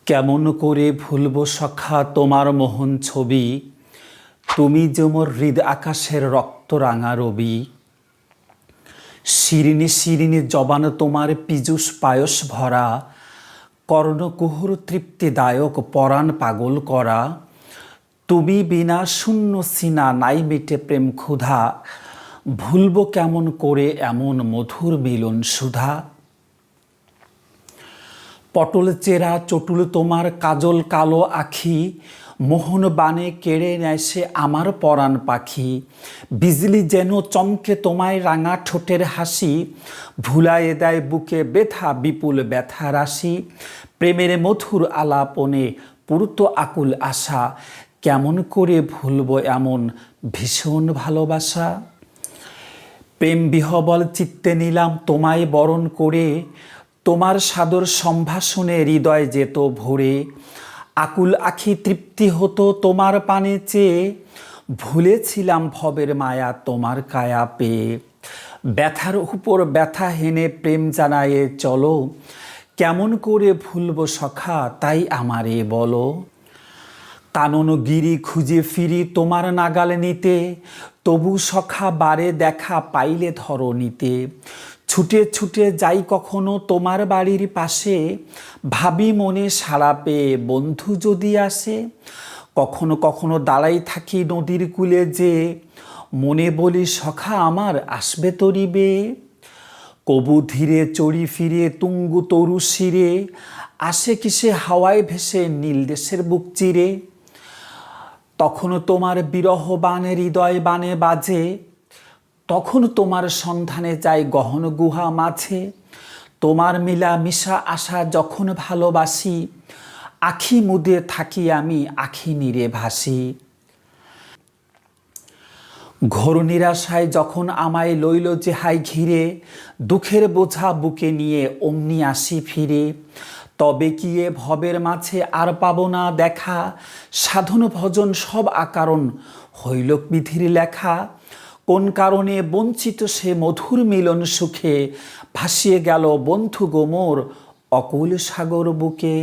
কেমন করে ভুলব সখা তোমার মোহন ছবি, তুমি যে মোর হৃদ আকাশের রক্তরাঙা রবি। শিরিনি শিরিনি জবান তোমার পীযূষ পায়স ভরা, কর্ণকুহুর তৃপ্তিদায়ক পরাণ পাগল করা। তুমি বিনা শূন্য সিনা নাই মিটে প্রেম ক্ষুধা, ভুলব কেমন করে এমন মধুর মিলন সুধা। পটল চেরা চটুল তোমার কাজল কালো আখি, মোহন বানে কেড়ে নেয় সে আমার পরাণ পাখি। বিজলি যেন চমকে তোমায় রাঙা ঠোঁটের হাসি, ভুলায়ে দেয় বুকে ব্যথা বিপুল ব্যথা রাশি। প্রেমের মধুর আলাপনে পুরুত আকুল আশা, কেমন করে ভুলব এমন ভীষণ ভালোবাসা। প্রেম বিহবল চিত্তে নিলাম তোমায় বরণ করে, তোমার সাদর সম্ভাষণে হৃদয় যেত ভরে। আকুল আখি তৃপ্তি হতো তোমার পানে চেয়ে, ভুলেছিলাম ভবের মায়া তোমার কায়া পেয়ে। ব্যথার উপর ব্যথা হেনে প্রেম জানায়ে চলো, কেমন করে ভুলব সখা তাই আমারে বলো। কানন গিরি খুঁজে ফিরি তোমার নাগাল নিতে, তবু সখা বারে দেখা পাইলে ধরণীতে। ছুটে ছুটে যাই কখনো তোমার বাড়ির পাশে, ভাবি মনে সাড়া পেয়ে বন্ধু যদি আসে। কখনো কখনো দাঁড়াই থাকি নদীর কূলে যে, মনে বলি সখা আমার আসবে তরিবে। কবু ধীরে চড়ি ফিরে তুঙ্গু তরু শিরে, আসে কিসে হাওয়ায় ভেসে নীল দেশের বুক চিরে। তখনও তোমার বিরহ বানে হৃদয় বানে বাজে, তখন তোমার সন্ধানে যাই গহন গুহা মাঝে। তোমার মিলা মিশা আশা যখন ভালোবাসি, আখি মুদে থাকি আমি আখি নীরে ভাসি। ঘোর নিরাশায় যখন আমায় লইল যেহাই ঘিরে, দুঃখের বোঝা বুকে নিয়ে অমনি আসি ফিরে। তবে কি এ ভবের মাঝে আর পাব না দেখা, সাধন ভজন সব আকারণ হইল বিধির লেখা। কোন কারণে বঞ্চিত সে মধুর মিলন সুখে, ভাসিয়ে গেল বন্ধু গো মোর অকুল সাগর বুকে।